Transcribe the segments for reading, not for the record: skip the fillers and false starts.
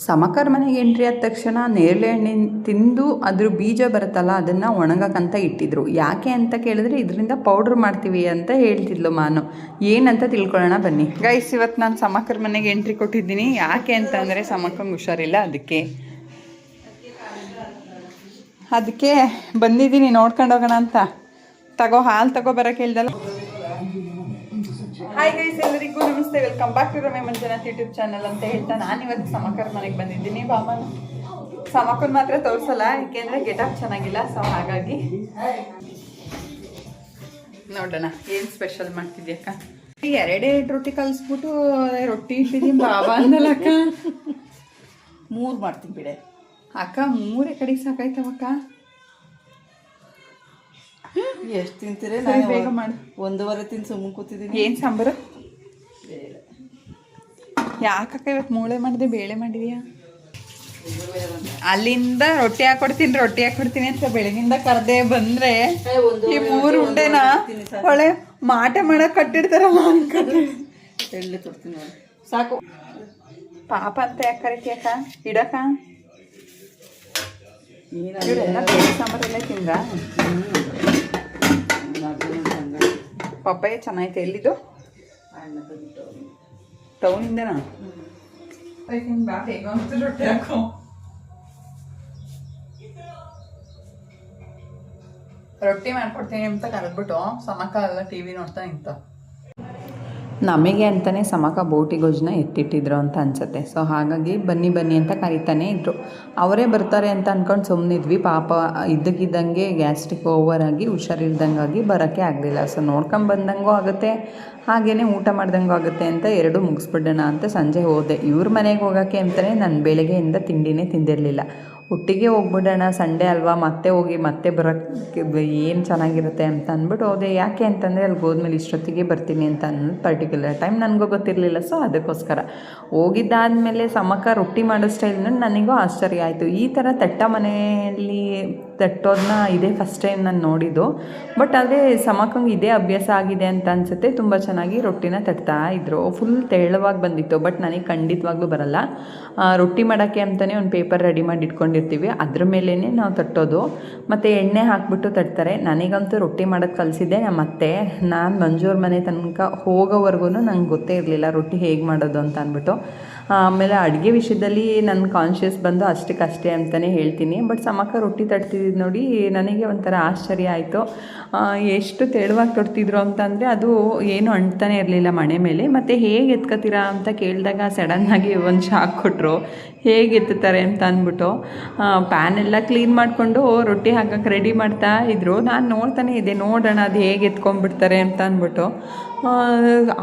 ಸಮಕರ್ ಮನೆಗೆ ಎಂಟ್ರಿ ಆದ ತಕ್ಷಣ ನೇರಳೆ ಹಣ್ಣಿನ ತಿಂದು ಅದ್ರ ಬೀಜ ಬರುತ್ತಲ್ಲ ಅದನ್ನು ಒಣಗಕ್ಕಂತ ಇಟ್ಟಿದ್ರು. ಯಾಕೆ ಅಂತ ಕೇಳಿದ್ರೆ ಇದರಿಂದ ಪೌಡ್ರ್ ಮಾಡ್ತೀವಿ ಅಂತ ಹೇಳ್ತಿದ್ಲು ಮಾನು. ಏನಂತ ತಿಳ್ಕೊಳ್ಳೋಣ ಬನ್ನಿ ಗೈಸ್. ಇವತ್ತು ನಾನು ಸಮಕರ್ ಮನೆಗೆ ಎಂಟ್ರಿ ಕೊಟ್ಟಿದ್ದೀನಿ. ಯಾಕೆ ಅಂತಂದರೆ ಸಮಕಂಗೆ ಹುಷಾರಿಲ್ಲ, ಅದಕ್ಕೆ ಬಂದಿದ್ದೀನಿ ನೋಡ್ಕೊಂಡು ಹೋಗೋಣ ಅಂತ. ಹಾಲು ತಗೋ ಬರೋಕ್ಕೆ ಹೇಳ್ದಲ್ಲ. ಹಾಯ್ ಗೈಸ್, ಎಲ್ಲರಿಗೂ ನಮಸ್ತೆ, welcome back to Ramya Manjunath YouTube channel ಅಂತ ಹೇಳ್ತಾ ನಾನಿವತ್ತು ಸಮಕರ್ ಮನೆಗೆ ಬಂದಿದ್ದೀನಿ. ಬಾಮನ್ ಸಮಕರ್ ಮಾತ್ರ ತೋರಿಸಲ್ಲ, ಏಕೆಂದರೆ ಗೆಟಪ್ ಚೆನ್ನಾಗಿಲ್ಲ. ಸೊ ಹಾಗಾಗಿ ನೋಡೋಣ ಏನು ಸ್ಪೆಷಲ್ ಮಾಡ್ತಿದ್ಯಕ್ಕ. 2 ರೊಟ್ಟಿ ಕಲಿಸ್ಬಿಟ್ಟು ರೊಟ್ಟಿ ಇಟ್ಟಿದ್ದೀನಿ ಬಾಬಾ ಅಂದಲ್ಲ ಅಕ್ಕ. 3 ಮಾಡ್ತೀನಿ ಬಿಡೆ ಅಕ್ಕ. 3 ಕಡೆಗೆ ಸಾಕಾಯ್ತವಕ್ಕ. ಎಷ್ಟು ತಿಂತೀರಿ? ನಾನು ಬೇಗ ಮಾಡಿ. 1:15 ತಿಂದು ಸುಮ್ಮನೆ ಕೂತಿದ್ದೀನಿ. ಏನು ಸಾಂಬಾರು? ಯಾಕಕ್ಕ ಇವತ್ತು ಮೂಳೆ ಮಾಡಿದೆ, ಬೇಳೆ ಮಾಡಿದ್ಯಾ? ಅಲ್ಲಿಂದ ರೊಟ್ಟಿ ಹಾಕೊಡ್ತೀನಿ ಅಂತ ಬೆಳಗಿಂದ ಕರೆದೆ. ಬಂದ್ರೆ ಈ 3 ಉಂಡೆನ ಒಳ್ಳೆ ಮಾಟ ಮಾಡಕ್ ಕಟ್ಟಿಡ್ತಾರಲ್ಲ ಅನ್ಕೊಂಡ್ರೆ ಎಳ್ಳೆ ತೊಡ್ತೀನಿ ಸಾಕು. ಪಾಪ ಅಂತ ಯಾಕೆ ಕರಿತೀಯಕ್ಕ? ಇಡಕ್ಕ ಇವರೆಲ್ಲ ಬೇಳೆ ಸಾಂಬಾರೆಲ್ಲ ತಿಂದ. ಪಪ್ಪಾಯ ಚೆನ್ನಾಗೈತೆ. ಎಲ್ಲಿದ್ದು? ಟೌನಿಂದನಾ? ರೊಟ್ಟಿ ಹಾಕೋ. ರೊಟ್ಟಿ ಮಾಡ್ಕೊಡ್ತೀನಿ ಅಂತ ಕರೆದ್ಬಿಟ್ಟು ಸಮಕ ಎಲ್ಲ ಟಿವಿ ನೋಡ್ತಾ ನಿಂತ. ನಮಗೆ ಅಂತಲೇ ಸಮಕ ಬೋಟಿ ಗೊಜ್ಜನ್ನ ಎತ್ತಿಟ್ಟಿದ್ರು ಅಂತ ಅನ್ಸುತ್ತೆ. ಸೊ ಹಾಗಾಗಿ ಬನ್ನಿ ಅಂತ ಕರಿತಾನೆ ಇದ್ರು. ಅವರೇ ಬರ್ತಾರೆ ಅಂತ ಅಂದ್ಕೊಂಡು ಸುಮ್ಮನಿದ್ವಿ. ಪಾಪ ಇದ್ದಕ್ಕಿದ್ದಂಗೆ ಗ್ಯಾಸ್ಟ್ರಿಕ್ ಓವರ್ ಆಗಿ ಹುಷಾರಿಲ್ದಂಗಾಗಿ ಬರೋಕ್ಕೆ ಆಗಲಿಲ್ಲ. ಸೊ ನೋಡ್ಕೊಂಬಂದಂಗೂ ಆಗುತ್ತೆ, ಹಾಗೆಯೇ ಊಟ ಮಾಡ್ದಂಗೂ ಆಗುತ್ತೆ ಅಂತ 2 ಮುಗಿಸ್ಬಿಡೋಣ ಅಂತ ಸಂಜೆ ಹೋದೆ. ಇವ್ರ ಮನೆಗೆ ಹೋಗೋಕ್ಕೆ ಅಂತಲೇ ನಾನು ಬೆಳಗ್ಗೆಯಿಂದ ತಿಂಡಿನೇ ತಿಂದಿರಲಿಲ್ಲ. ಒಟ್ಟಿಗೆ ಹೋಗ್ಬಿಡೋಣ, ಸಂಡೇ ಅಲ್ವಾ, ಮತ್ತೆ ಹೋಗಿ ಮತ್ತೆ ಬರೋಕ್ಕೆ ಏನು ಚೆನ್ನಾಗಿರುತ್ತೆ ಅಂತ ಅಂದ್ಬಿಟ್ಟು ಹೋದೆ. ಯಾಕೆ ಅಂತಂದರೆ ಅಲ್ಲಿ ಹೋದ್ಮೇಲೆ ಇಷ್ಟೊತ್ತಿಗೆ ಬರ್ತೀನಿ ಅಂತ ಅನ್ನೋದು ಪರ್ಟಿಕ್ಯುಲರ್ ಟೈಮ್ ನನಗೂ ಗೊತ್ತಿರಲಿಲ್ಲ. ಸೊ ಅದಕ್ಕೋಸ್ಕರ ಹೋಗಿದ್ದಾದಮೇಲೆ ಸಮಕ ರೊಟ್ಟಿ ಮಾಡೋ ಸ್ಟೈಲ್ ನನಗೂ ಆಶ್ಚರ್ಯ ಆಯಿತು. ಈ ಥರ ಮನೆಯಲ್ಲಿ ತಟ್ಟೋದನ್ನ ಇದೇ ಫಸ್ಟ್ ಟೈಮ್ ನಾನು ನೋಡಿದ್ದು. ಬಟ್ ಆದರೆ ಸಮಕಂಗೆ ಇದೇ ಅಭ್ಯಾಸ ಆಗಿದೆ ಅಂತ ಅನಿಸುತ್ತೆ. ತುಂಬ ಚೆನ್ನಾಗಿ ರೊಟ್ಟಿನ ತಟ್ತಾ ಇದ್ರು. ಫುಲ್ ತೆಳ್ಳವಾಗಿ ಬಂದಿತ್ತು. ಬಟ್ ನನಗೆ ಖಂಡಿತವಾಗ್ಲೂ ಬರಲ್ಲ. ರೊಟ್ಟಿ ಮಾಡೋಕ್ಕೆ ಅಂತಲೇ ಒಂದು ಪೇಪರ್ ರೆಡಿ ಮಾಡಿ ಇಟ್ಕೊಂಡಿರ್ತೀವಿ, ಅದ್ರ ಮೇಲೇ ನಾವು ತಟ್ಟೋದು. ಮತ್ತು ಎಣ್ಣೆ ಹಾಕಿಬಿಟ್ಟು ತಟ್ತಾರೆ. ನನಗಂತೂ ರೊಟ್ಟಿ ಮಾಡೋಕ್ಕೆ ಕಲಿಸಿದ್ದೆ ನಮ್ಮತ್ತೆ. ನಾನು ಮಂಜೂರ ಮನೆ ತನಕ ಹೋಗೋವರೆಗೂ ನಂಗೆ ಗೊತ್ತೇ ಇರಲಿಲ್ಲ ರೊಟ್ಟಿ ಹೇಗೆ ಮಾಡೋದು ಅಂತ ಅಂದ್ಬಿಟ್ಟು. ಆಮೇಲೆ ಅಡುಗೆ ವಿಷಯದಲ್ಲಿ ನನ್ನ ಕಾನ್ಷಿಯಸ್ ಬಂದು ಅಷ್ಟೇ ಅಂತಲೇ ಹೇಳ್ತೀನಿ. ಬಟ್ ಸಮಕ ರೊಟ್ಟಿ ತಟ್ತಿದ್ದು ನೋಡಿ ನನಗೆ ಒಂಥರ ಆಶ್ಚರ್ಯ ಆಯಿತು. ಎಷ್ಟು ತೆಳುವಾಗಿ ತಟ್ತಿದ್ರು ಅಂತಂದರೆ ಅದು ಏನು ಅಂಟ್ತಾನೆ ಇರಲಿಲ್ಲ ಮಣೆ ಮೇಲೆ. ಮತ್ತು ಹೇಗೆ ಎತ್ಕೋತೀರಾ ಅಂತ ಕೇಳಿದಾಗ ಸಡನ್ನಾಗಿ ಒಂದು ಶಾಕ್ ಕೊಟ್ಟರು, ಹೇಗೆ ಎತ್ತುತ್ತಾರೆ ಅಂತ ಅಂದ್ಬಿಟ್ಟು. ಪ್ಯಾನೆಲ್ಲ ಕ್ಲೀನ್ ಮಾಡಿಕೊಂಡು ರೊಟ್ಟಿ ಹಾಕಕ್ಕೆ ರೆಡಿ ಮಾಡ್ತಾ ಇದ್ರು. ನಾನು ನೋಡ್ತಾನೆ ಇದ್ದೆ, ನೋಡೋಣ ಅದು ಹೇಗೆ ಎತ್ಕೊಂಡ್ಬಿಡ್ತಾರೆ ಅಂತ ಅಂದ್ಬಿಟ್ಟು.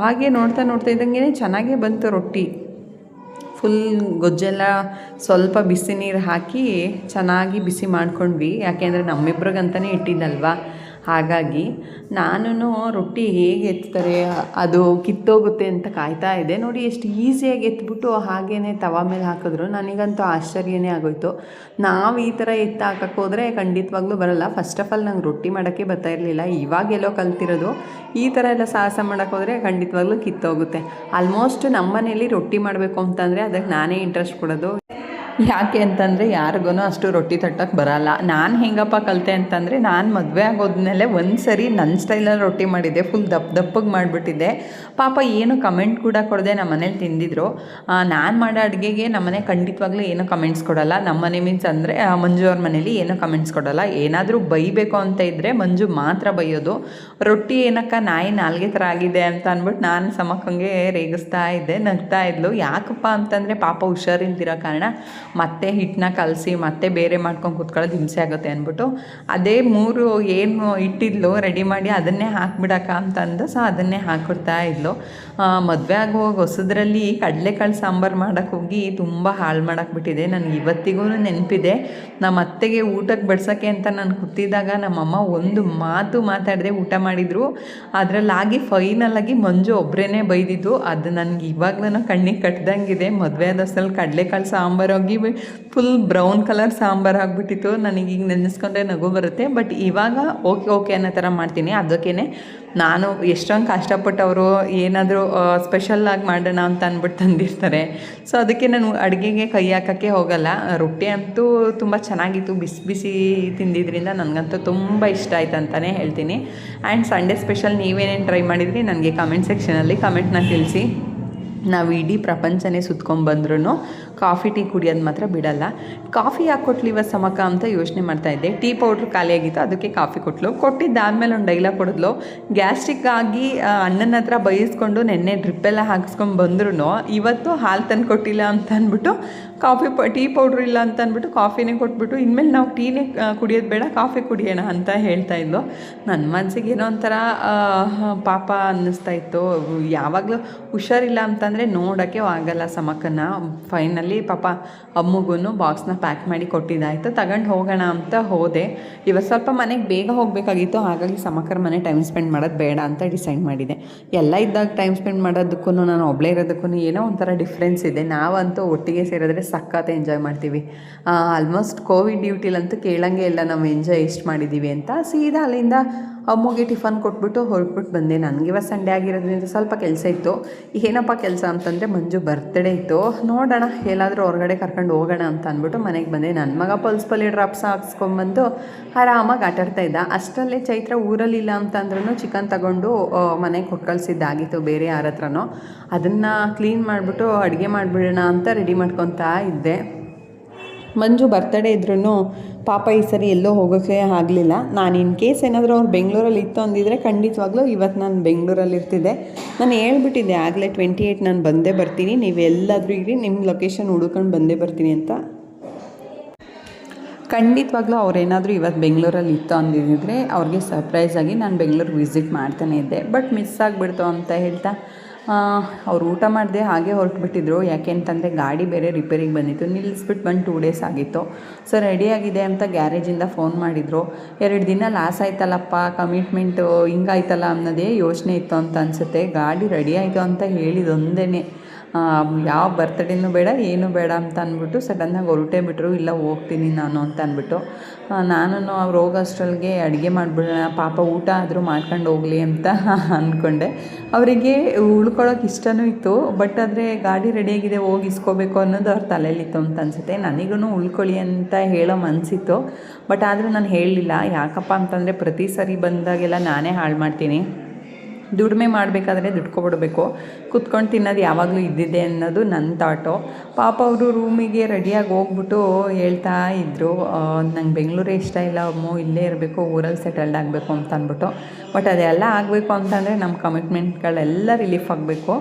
ಹಾಗೆ ನೋಡ್ತಾ ಇದ್ದಂಗೆ ಚೆನ್ನಾಗೇ ಬಂತು ರೊಟ್ಟಿ. ಫುಲ್ ಗೊಜ್ಜೆಲ್ಲ ಸ್ವಲ್ಪ ಬಿಸಿ ನೀರು ಹಾಕಿ ಚೆನ್ನಾಗಿ ಬಿಸಿ ಮಾಡ್ಕೊಂಡ್ವಿ. ಯಾಕೆಂದರೆ ನಮ್ಮಿಬ್ರಿಗಂತಲೇ ಇಟ್ಟಿದ್ದಲ್ವ. ಹಾಗಾಗಿ ನಾನು ರೊಟ್ಟಿ ಹೇಗೆ ಎತ್ತಾರೆ, ಅದು ಕಿತ್ತೋಗುತ್ತೆ ಅಂತ ಕಾಯ್ತಾ ಇದ್ದೆ. ನೋಡಿ ಎಷ್ಟು ಈಸಿಯಾಗಿ ಎತ್ಬಿಟ್ಟು ಹಾಗೇ ತವ ಮೇಲೆ ಹಾಕಿದ್ರು. ನನಗಂತೂ ಆಶ್ಚರ್ಯನೇ ಆಗೋಯ್ತು. ನಾವು ಈ ಥರ ಎತ್ತು ಹಾಕಕ್ಕೆ ಹೋದರೆ ಖಂಡಿತವಾಗ್ಲೂ ಬರಲ್ಲ. ಫಸ್ಟ್ ಆಫ್ ಆಲ್ ನಂಗೆ ರೊಟ್ಟಿ ಮಾಡೋಕ್ಕೆ ಬರ್ತಾ ಇರಲಿಲ್ಲ. ಇವಾಗೆಲ್ಲೋ ಕಲ್ತಿರೋದು. ಈ ಥರ ಎಲ್ಲ ಸಾಹಸ ಮಾಡೋಕ್ಕೆ ಹೋದರೆ ಖಂಡಿತವಾಗ್ಲೂ ಕಿತ್ತೋಗುತ್ತೆ. ಆಲ್ಮೋಸ್ಟ್ ನಮ್ಮ ಮನೇಲಿ ರೊಟ್ಟಿ ಮಾಡಬೇಕು ಅಂತಂದರೆ ಅದಕ್ಕೆ ನಾನೇ ಇಂಟ್ರೆಸ್ಟ್ ಕೊಡೋದು. ಯಾಕೆ ಅಂತಂದರೆ ಯಾರಿಗೂ ಅಷ್ಟು ರೊಟ್ಟಿ ತಟ್ಟಕ್ಕೆ ಬರಲ್ಲ. ನಾನು ಹೆಂಗಪ್ಪ ಕಲಿತೆ ಅಂತಂದರೆ, ನಾನು ಮದುವೆ ಆಗೋದ್ಮೇಲೆ ಒಂದು ಸರಿ ನನ್ನ ಸ್ಟೈಲಲ್ಲಿ ರೊಟ್ಟಿ ಮಾಡಿದ್ದೆ. ಫುಲ್ ದಪ್ಪಗೆ ಮಾಡಿಬಿಟ್ಟಿದ್ದೆ. ಪಾಪ ಏನು ಕಮೆಂಟ್ ಕೂಡ ಕೊಡದೆ ನಮ್ಮ ಮನೇಲಿ ತಿಂದಿದ್ರು. ನಾನು ಮಾಡೋ ಅಡುಗೆಗೆ ನಮ್ಮನೆ ಖಂಡಿತವಾಗ್ಲೂ ಏನೂ ಕಮೆಂಟ್ಸ್ ಕೊಡೋಲ್ಲ. ನಮ್ಮನೆ ಮೀನ್ಸ್ ಅಂದರೆ ಮಂಜು ಅವ್ರ ಮನೇಲಿ ಏನೂ ಕಮೆಂಟ್ಸ್ ಕೊಡೋಲ್ಲ. ಏನಾದರೂ ಬೈಬೇಕು ಅಂತ ಇದ್ದರೆ ಮಂಜು ಮಾತ್ರ ಬೈಯೋದು. ರೊಟ್ಟಿ ಏನಕ್ಕ ನಾಯಿ ನಾಲ್ಗೆ ಥರ ಆಗಿದೆ ಅಂತ ಅಂದ್ಬಿಟ್ಟು ನಾನು ಸಮಕ್ಕಂಗೆ ರೇಗಿಸ್ತಾ ಇದ್ದೆ, ನಗ್ತಾ ಇದ್ಲು. ಯಾಕಪ್ಪ ಅಂತಂದರೆ ಪಾಪ ಹುಷಾರಿಲ್ದಿರೋ ಕಾರಣ ಮತ್ತೆ ಹಿಟ್ಟನ್ನ ಕಲಸಿ ಮತ್ತೆ ಬೇರೆ ಮಾಡ್ಕೊಂಡು ಕೂತ್ಕೊಳ್ಳೋದು ಹಿಂಸೆ ಆಗುತ್ತೆ ಅಂದ್ಬಿಟ್ಟು ಅದೇ 3 ಏನು ಇಟ್ಟಿದ್ಲು ರೆಡಿ ಮಾಡಿ ಅದನ್ನೇ ಹಾಕ್ಬಿಡಕ್ಕ ಅಂತಂದು. ಸೊ ಅದನ್ನೇ ಹಾಕ್ಕೊಡ್ತಾ ಇದ್ಲು. ಮದುವೆ ಆಗುವಾಗ ಹೊಸದ್ರಲ್ಲಿ ಕಡಲೆಕಾಳು ಸಾಂಬಾರು ಮಾಡೋಕ್ಕೆ ಹೋಗಿ ತುಂಬ ಹಾಳು ಮಾಡಾಕ್ಬಿಟ್ಟಿದೆ. ನನಗೆ ಇವತ್ತಿಗೂ ನೆನಪಿದೆ. ನಮ್ಮ ಅತ್ತೆಗೆ ಊಟಕ್ಕೆ ಬಡ್ಸೋಕ್ಕೆ ಅಂತ ನಾನು ಕೂತಿದ್ದಾಗ ನಮ್ಮಮ್ಮ ಒಂದು ಮಾತು ಮಾತಾಡದೆ ಊಟ ಮಾಡಿದರು. ಅದರಲ್ಲಾಗಿ ಫೈನಲಾಗಿ ಮಂಜು ಒಬ್ಬರೇ ಬೈದಿದ್ದು. ಅದು ನನಗೆ ಇವಾಗಲೂ ಕಣ್ಣಿಗೆ ಕಟ್ಟಿದಂಗಿದೆ. ಮದುವೆ ಆದಷ್ಟಲ್ಲಿ ಕಡಲೆಕಾಳು ಸಾಂಬಾರು ಹೋಗಿ ಫುಲ್ ಬ್ರೌನ್ ಕಲರ್ ಸಾಂಬಾರು ಆಗಿಬಿಟ್ಟಿತ್ತು. ನನಗೆ ಈಗ ನೆನೆಸ್ಕೊಂಡ್ರೆ ನಗು ಬರುತ್ತೆ. ಬಟ್ ಇವಾಗ ಓಕೆ ಅನ್ನೋ ಥರ ಮಾಡ್ತೀನಿ. ಅದಕ್ಕೇ ನಾನು ಎಷ್ಟೊಂದು ಕಷ್ಟಪಟ್ಟವರು ಏನಾದರೂ ಸ್ಪೆಷಲ್ಲಾಗಿ ಮಾಡೋಣ ಅಂತ ಅಂದ್ಬಿಟ್ಟು ತಂದಿರ್ತಾರೆ. ಸೊ ಅದಕ್ಕೆ ನಾನು ಅಡುಗೆಗೆ ಕೈ ಹಾಕೋಕ್ಕೆ ಹೋಗಲ್ಲ. ರೊಟ್ಟಿ ಅಂತೂ ತುಂಬ ಚೆನ್ನಾಗಿತ್ತು, ಬಿಸಿ ಬಿಸಿ ತಿಂದಿದ್ದರಿಂದ ನನಗಂತೂ ತುಂಬ ಇಷ್ಟ ಆಯ್ತು ಅಂತಲೇ ಹೇಳ್ತೀನಿ. ಆ್ಯಂಡ್ ಸಂಡೇ ಸ್ಪೆಷಲ್ ನೀವೇನೇನು ಟ್ರೈ ಮಾಡಿದ್ರಿ ನನಗೆ ಕಮೆಂಟ್ ಸೆಕ್ಷನಲ್ಲಿ ಕಮೆಂಟ್ನ ತಿಳಿಸಿ. ನಾವು ಇಡೀ ಪ್ರಪಂಚನೇ ಸುತ್ಕೊಂಡ್ಬಂದ್ರೂ ಕಾಫಿ ಟೀ ಕುಡಿಯೋದು ಮಾತ್ರ ಬಿಡಲ್ಲ. ಕಾಫಿ ಯಾಕೆ ಕೊಟ್ಲು ಇವತ್ತು ಸಮಕ ಅಂತ ಯೋಚನೆ ಮಾಡ್ತಾಯಿದ್ದೆ. ಟೀ ಪೌಡ್ರ್ ಖಾಲಿಯಾಗಿತ್ತು, ಅದಕ್ಕೆ ಕಾಫಿ ಕೊಟ್ಟಿದ್ದಾದಮೇಲೆ ಒಂದು ಡೈಲಾಗ್ ಕೊಡಿದ್ಲು. ಗ್ಯಾಸ್ಟ್ರಿಕ್ ಆಗಿ ಅಣ್ಣನ ಹತ್ರ ಬೈಸ್ಕೊಂಡು ನೆನ್ನೆ ಡ್ರಿಪ್ಪೆಲ್ಲ ಹಾಕಿಸ್ಕೊಂಡು ಬಂದ್ರೂ ಇವತ್ತು ಹಾಲು ತಂದು ಕೊಟ್ಟಿಲ್ಲ ಅಂತ ಅಂದ್ಬಿಟ್ಟು ಟೀ ಪೌಡ್ರ್ ಇಲ್ಲ ಅಂತ ಅಂದ್ಬಿಟ್ಟು ಕಾಫಿನೇ ಕೊಟ್ಬಿಟ್ಟು ಇನ್ಮೇಲೆ ನಾವು ಟೀನೇ ಕುಡಿಯೋದು ಬೇಡ, ಕಾಫಿ ಕುಡಿಯೋಣ ಅಂತ ಹೇಳ್ತಾಯಿದ್ಲು. ನನ್ನ ಮನಸ್ಸಿಗೆ ಏನೋ ಒಂಥರ ಪಾಪ ಅನ್ನಿಸ್ತಾಯಿತ್ತು. ಯಾವಾಗಲೂ ಹುಷಾರಿಲ್ಲ ಅಂತಂದರೆ ನೋಡೋಕ್ಕೆ ಆಗಲ್ಲ ಸಮಕನ. ಫೈನಲಿ ಪಾಪ ಅಮ್ಮಗೂ ಬಾಕ್ಸ್ನ ಪ್ಯಾಕ್ ಮಾಡಿ ಕೊಟ್ಟಿದ್ದಾಯಿತು. ತಗೊಂಡು ಹೋಗೋಣ ಅಂತ ಹೋದೆ. ಇವತ್ತು ಸ್ವಲ್ಪ ಮನೆಗೆ ಬೇಗ ಹೋಗಬೇಕಾಗಿತ್ತು. ಹಾಗಾಗಿ ಸಮಕರ ಮನೆ ಟೈಮ್ ಸ್ಪೆಂಡ್ ಮಾಡೋದು ಬೇಡ ಅಂತ ಡಿಸೈಡ್ ಮಾಡಿದೆ. ಎಲ್ಲ ಇದ್ದಾಗ ಟೈಮ್ ಸ್ಪೆಂಡ್ ಮಾಡೋದಕ್ಕೂ ನಾನು ಒಬ್ಬಳೇ ಇರೋದಕ್ಕೂ ಏನೋ ಒಂಥರ ಡಿಫ್ರೆನ್ಸ್ ಇದೆ. ನಾವಂತೂ ಒಟ್ಟಿಗೆ ಸೇರಿದ್ರೆ ಸಖತ್ ಎಂಜಾಯ್ ಮಾಡ್ತೀವಿ. ಆಲ್ಮೋಸ್ಟ್ ಕೋವಿಡ್ ಡ್ಯೂಟಿಲಂತೂ ಕೇಳಂಗೆ ಇಲ್ಲ ನಾವು ಎಂಜಾಯ್ ಎಷ್ಟು ಮಾಡಿದ್ದೀವಿ ಅಂತ. ಸೀದಾ ಅಲ್ಲಿಂದ ಅಮ್ಮಗೆ ಟಿಫನ್ ಕೊಟ್ಬಿಟ್ಟು ಹೊರಟ್ಬಿಟ್ಟು ಬಂದೆ. ನನಗಿವತ್ತು ಸಂಡೇ ಆಗಿರೋದ್ರಿಂದ ಸ್ವಲ್ಪ ಕೆಲಸ ಇತ್ತು. ಏನಪ್ಪ ಕೆಲಸ ಅಂತಂದರೆ ಮಂಜು ಬರ್ತ್ಡೇ ಇತ್ತು. ನೋಡೋಣ ಎಲ್ಲಾದರೂ ಹೊರಗಡೆ ಕರ್ಕೊಂಡು ಹೋಗೋಣ ಅಂತ ಅಂದ್ಬಿಟ್ಟು ಮನೆಗೆ ಬಂದೆ. ನನ್ನ ಮಗ ಪಲ್ಸ್ ಡ್ರಾಪ್ಸ್ ಹಾಕ್ಸ್ಕೊಂಬಂದು ಆರಾಮಾಗಿ ಆಟಾಡ್ತಾ ಇದ್ದ. ಅಷ್ಟರಲ್ಲೇ ಚೈತ್ರ ಊರಲ್ಲಿಲ್ಲ ಅಂತಂದ್ರೂ ಚಿಕನ್ ತಗೊಂಡು ಮನೆಗೆ ಕೊಟ್ಟು ಕಳಿಸಿದ್ದಾಗಿತ್ತು ಬೇರೆ ಯಾರ ಹತ್ರನೋ. ಅದನ್ನು ಕ್ಲೀನ್ ಮಾಡಿಬಿಟ್ಟು ಅಡುಗೆ ಮಾಡಿಬಿಡೋಣ ಅಂತ ರೆಡಿ ಮಾಡ್ಕೊತಾ ಇದ್ದೆ. ಮಂಜು ಬರ್ತಡೇ ಇದ್ರೂ ಪಾಪ ಈ ಸರಿ ಎಲ್ಲೋ ಹೋಗೋಕ್ಕೆ ಆಗಲಿಲ್ಲ. ನಾನು ಇನ್ ಕೇಸ್ ಏನಾದರೂ ಅವ್ರು ಬೆಂಗಳೂರಲ್ಲಿ ಇತ್ತು ಅಂದಿದ್ರೆ ಖಂಡಿತವಾಗ್ಲೂ ಇವತ್ತು ನಾನು ಬೆಂಗಳೂರಲ್ಲಿ ಇರ್ತಿದ್ದೆ. ನಾನು ಹೇಳ್ಬಿಟ್ಟಿದ್ದೆ ಆಗಲೇ 28 ನಾನು ಬಂದೇ ಬರ್ತೀನಿ, ನೀವು ಎಲ್ಲಾದರೂ ಇರಿ, ನಿಮ್ಮ ಲೊಕೇಶನ್ ಹುಡ್ಕೊಂಡು ಬಂದೇ ಬರ್ತೀನಿ ಅಂತ. ಖಂಡಿತವಾಗ್ಲೂ ಅವ್ರೇನಾದರೂ ಇವತ್ತು ಬೆಂಗಳೂರಲ್ಲಿ ಇತ್ತು ಅಂದಿದ್ದರೆ ಅವ್ರಿಗೆ ಸರ್ಪ್ರೈಸಾಗಿ ನಾನು ಬೆಂಗಳೂರಿಗೆ ವಿಸಿಟ್ ಮಾಡ್ತಾನೆ ಇದ್ದೆ. ಬಟ್ ಮಿಸ್ ಆಗಿಬಿಡ್ತು ಅಂತ ಹೇಳ್ತಾ ಅವ್ರು ಊಟ ಮಾಡಿದೆ ಹಾಗೆ ಹೊರಟುಬಿಟ್ಟಿದ್ರು. ಯಾಕೆ ಅಂತಂದರೆ ಗಾಡಿ ಬೇರೆ ರಿಪೇರಿಗೆ ಬಂದಿತ್ತು, ನಿಲ್ಲಿಸ್ಬಿಟ್ಟು ಬಂದು 2 ಡೇಸ್ ಆಗಿತ್ತು. ಸೊ ರೆಡಿಯಾಗಿದೆ ಅಂತ ಗ್ಯಾರೇಜಿಂದ ಫೋನ್ ಮಾಡಿದರು. 2 ದಿನ ಲಾಸ್ ಆಯ್ತಲ್ಲಪ್ಪ, ಕಮಿಟ್ಮೆಂಟು ಹಿಂಗಾಯ್ತಲ್ಲ ಅನ್ನೋದೇ ಯೋಚನೆ ಇತ್ತು ಅಂತ ಅನಿಸುತ್ತೆ. ಗಾಡಿ ರೆಡಿ ಆಯಿತು ಅಂತ ಹೇಳಿದೊಂದೇ, ಯಾವ ಬರ್ತಡೇನೂ ಬೇಡ ಏನೂ ಬೇಡ ಅಂತ ಅಂದ್ಬಿಟ್ಟು ಸಡನ್ನಾಗಿ ಹೊರಟೇ ಬಿಟ್ಟರು. ಇಲ್ಲ ಹೋಗ್ತೀನಿ ನಾನು ಅಂತ ಅಂದ್ಬಿಟ್ಟು ನಾನು ಅವ್ರು ಹೋಗೋಷ್ಟರೊಳಗೆ ಅಡುಗೆ ಮಾಡಿಬಿಡೋಣ, ಪಾಪ ಊಟ ಆದರೂ ಮಾಡ್ಕೊಂಡು ಹೋಗಲಿ ಅಂತ ಅಂದ್ಕೊಂಡೆ. ಅವರಿಗೆ ಉಳ್ಕೊಳ್ಳೋಕೆ ಇಷ್ಟನೂ ಇತ್ತು. ಬಟ್ ಆದರೆ ಗಾಡಿ ರೆಡಿಯಾಗಿದೆ ಹೋಗಿ ಇಸ್ಕೋಬೇಕು ಅನ್ನೋದು ಅವ್ರ ತಲೆಯಲ್ಲಿತ್ತು ಅಂತ ಅನಿಸುತ್ತೆ. ನನಗೂ ಉಳ್ಕೊಳ್ಳಿ ಅಂತ ಹೇಳೋ ಮನಸ್ಸಿತ್ತು. ಬಟ್ ಆದರೂ ನಾನು ಹೇಳಲಿಲ್ಲ. ಯಾಕಪ್ಪ ಅಂತಂದರೆ ಪ್ರತಿ ಸರಿ ಬಂದಾಗೆಲ್ಲ ನಾನೇ ಹಾಳು ಮಾಡ್ತೀನಿ. ದುಡಿಮೆ ಮಾಡಬೇಕಾದ್ರೆ ದುಡ್ಡು ಕೊಬಿಡಬೇಕು, ಕುತ್ಕೊಂಡು ತಿನ್ನೋದು ಯಾವಾಗಲೂ ಇದ್ದಿದ್ದೆ ಅನ್ನೋದು ನನ್ನ ಥಾಟು. ಪಾಪ ಅವರು ರೂಮಿಗೆ ರೆಡಿಯಾಗಿ ಹೋಗ್ಬಿಟ್ಟು ಹೇಳ್ತಾ ಇದ್ದರು, ನಂಗೆ ಬೆಂಗಳೂರೇ ಇಷ್ಟ ಇಲ್ಲ ಅಮ್ಮು, ಇಲ್ಲೇ ಇರಬೇಕು, ಊರಲ್ಲಿ ಸೆಟಲ್ಡ್ ಆಗಬೇಕು ಅಂತ ಅಂದ್ಬಿಟ್ಟು. ಬಟ್ ಅದೆಲ್ಲ ಆಗಬೇಕು ಅಂತಂದರೆ ನಮ್ಮ ಕಮಿಟ್ಮೆಂಟ್ಗಳೆಲ್ಲ ರಿಲೀಫ್ ಆಗಬೇಕು.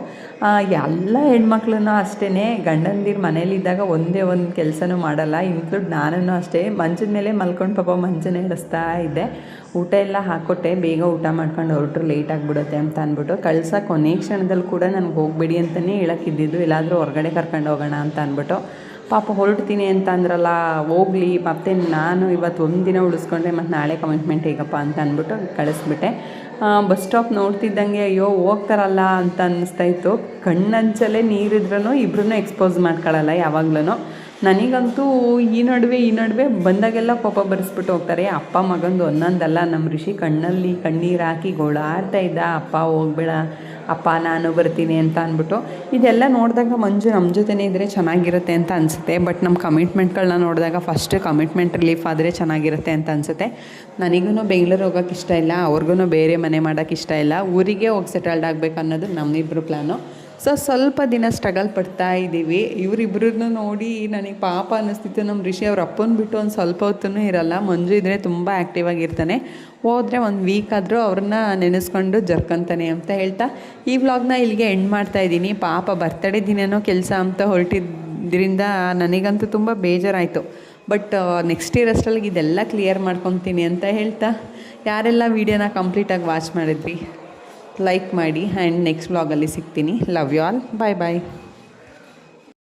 ಎಲ್ಲ ಹೆಣ್ಮಕ್ಳೂ ಅಷ್ಟೇ, ಗಂಡಂದಿರು ಮನೇಲಿದ್ದಾಗ ಒಂದೇ ಒಂದು ಕೆಲಸನೂ ಮಾಡಲ್ಲ, ಇನ್ಕ್ಲೂಡ್ ನಾನು ಅಷ್ಟೇ. ಮಂಚದ ಮೇಲೆ ಮಲ್ಕೊಂಡು ಪಾಪ ಮಂಚನ ಹಿಡಿಸ್ತಾ ಇದ್ದೆ. ಊಟ ಎಲ್ಲ ಹಾಕ್ಕೊಟ್ಟೆ, ಬೇಗ ಊಟ ಮಾಡ್ಕೊಂಡು ಹೊರಟ್ರು, ಲೇಟ್ ಆಗಿಬಿಡುತ್ತೆ ಅಂತ ಅಂದ್ಬಿಟ್ಟು. ಕಳ್ಸೋ ಕೊನೆ ಕ್ಷಣದಲ್ಲಿ ಕೂಡ ನನಗೆ ಹೋಗಬೇಡಿ ಅಂತಲೇ ಹೇಳೋಕ್ಕಿದ್ದಿದ್ದು, ಎಲ್ಲಾದರೂ ಹೊರಗಡೆ ಕರ್ಕೊಂಡು ಹೋಗೋಣ ಅಂತ ಅಂದ್ಬಿಟ್ಟು. ಪಾಪ ಹೊರಡ್ತೀನಿ ಅಂತ ಅಂದ್ರಲ್ಲ, ಹೋಗಲಿ ಮತ್ತೆ ನಾನು ಇವತ್ತು ಒಂದಿನ ಉಳಿಸ್ಕೊಂಡ್ರೆ ಮತ್ತು ನಾಳೆ ಕಮಿಟ್ಮೆಂಟ್ ಹೇಗಪ್ಪ ಅಂತ ಅಂದ್ಬಿಟ್ಟು ಕಳಿಸ್ಬಿಟ್ಟೆ. ಬಸ್ ಸ್ಟಾಪ್ ನೋಡ್ತಿದ್ದಂಗೆ ಅಯ್ಯೋ ಹೋಗ್ತಾರಲ್ಲ ಅಂತ ಅನ್ನಿಸ್ತಾಯಿತ್ತು. ಕಣ್ಣಂಚಲ್ಲೇ ನೀರಿದ್ರೂ ಇಬ್ಬರೂ ಎಕ್ಸ್ಪೋಸ್ ಮಾಡ್ಕೊಳ್ಳಲ್ಲ ಯಾವಾಗ್ಲೂ. ನನಗಂತೂ ಈ ನಡುವೆ ಬಂದಾಗೆಲ್ಲ ಕೋಪ ಬರೆಸ್ಬಿಟ್ಟು ಹೋಗ್ತಾರೆ. ಅಪ್ಪ ಮಗಂದು ಒಂದೊಂದಲ್ಲ. ನಮ್ಮ ಋಷಿ ಕಣ್ಣಲ್ಲಿ ಕಣ್ಣೀರು ಹಾಕಿ ಗೋಳಾಡ್ತಾ ಇದ್ದ, ಅಪ್ಪ ಹೋಗ್ಬೇಡ ಅಪ್ಪ ನಾನು ಬರ್ತೀನಿ ಅಂತ ಅಂದ್ಬಿಟ್ಟು. ಇದೆಲ್ಲ ನೋಡಿದಾಗ ಮಂಜು ನಮ್ಮ ಜೊತೆನೇ ಇದ್ದರೆ ಚೆನ್ನಾಗಿರುತ್ತೆ ಅಂತ ಅನಿಸುತ್ತೆ. ಬಟ್ ನಮ್ಮ ಕಮಿಟ್ಮೆಂಟ್ಗಳನ್ನ ನೋಡಿದಾಗ ಫಸ್ಟ್ ಕಮಿಟ್ಮೆಂಟ್ ರಿಲೀಫ್ ಆದರೆ ಚೆನ್ನಾಗಿರುತ್ತೆ ಅಂತ ಅನಿಸುತ್ತೆ. ನನಗೂ ಬೆಂಗಳೂರು ಹೋಗೋಕ್ಕೆ ಇಷ್ಟ ಇಲ್ಲ, ಅವ್ರಿಗೂ ಬೇರೆ ಮನೆ ಮಾಡೋಕ್ಕೆ ಇಷ್ಟ ಇಲ್ಲ, ಊರಿಗೆ ಹೋಗಿ ಸೆಟಲ್ಡ್ ಆಗಬೇಕು ಅನ್ನೋದು ನಮ್ಮಿಬ್ಬರು ಪ್ಲ್ಯಾನು. ಸೊ ಸ್ವಲ್ಪ ದಿನ ಸ್ಟ್ರಗಲ್ ಪಡ್ತಾ ಇದ್ದೀವಿ. ಇವರಿಬ್ಬರನ್ನು ನೋಡಿ ನನಗೆ ಪಾಪ ಅನ್ನಿಸ್ತಿತ್ತು. ನಮ್ಮ ರಿಷಿ ಅವ್ರ ಅಪ್ಪನ ಬಿಟ್ಟು ಒಂದು ಸ್ವಲ್ಪ ಹೊತ್ತೂ ಇರಲ್ಲ. ಮಂಜು ಇದ್ದರೆ ತುಂಬ ಆ್ಯಕ್ಟಿವ್ ಆಗಿರ್ತಾನೆ. ಹೋದರೆ ಒಂದು ವೀಕ್ ಆದರೂ ಅವ್ರನ್ನ ನೆನೆಸ್ಕೊಂಡು ಜರ್ಕೊಂತಾನೆ ಅಂತ ಹೇಳ್ತಾ ಈ ವ್ಲಾಗ್ನ ಇಲ್ಲಿಗೆ ಎಂಡ್ ಮಾಡ್ತಾಯಿದ್ದೀನಿ. ಪಾಪ ಬರ್ತಡೇ ದಿನನೋ ಕೆಲಸ ಅಂತ ಹೊರಟಿದ್ದರಿಂದ ನನಗಂತೂ ತುಂಬ ಬೇಜಾರಾಯಿತು. ಬಟ್ ನೆಕ್ಸ್ಟ್ ಇಯರ್ ಅಷ್ಟರಲ್ಲಿ ಇದೆಲ್ಲ ಕ್ಲಿಯರ್ ಮಾಡ್ಕೊತೀನಿ ಅಂತ ಹೇಳ್ತಾ, ಯಾರೆಲ್ಲ ವೀಡಿಯೋನ ಕಂಪ್ಲೀಟಾಗಿ ವಾಚ್ ಮಾಡಿದ್ವಿ ಲೈಕ್ ಮಾಡಿ. ಆ್ಯಂಡ್ ನೆಕ್ಸ್ಟ್ ವ್ಲಾಗಲ್ಲಿ ಸಿಗ್ತೀನಿ. Love you all. Bye bye.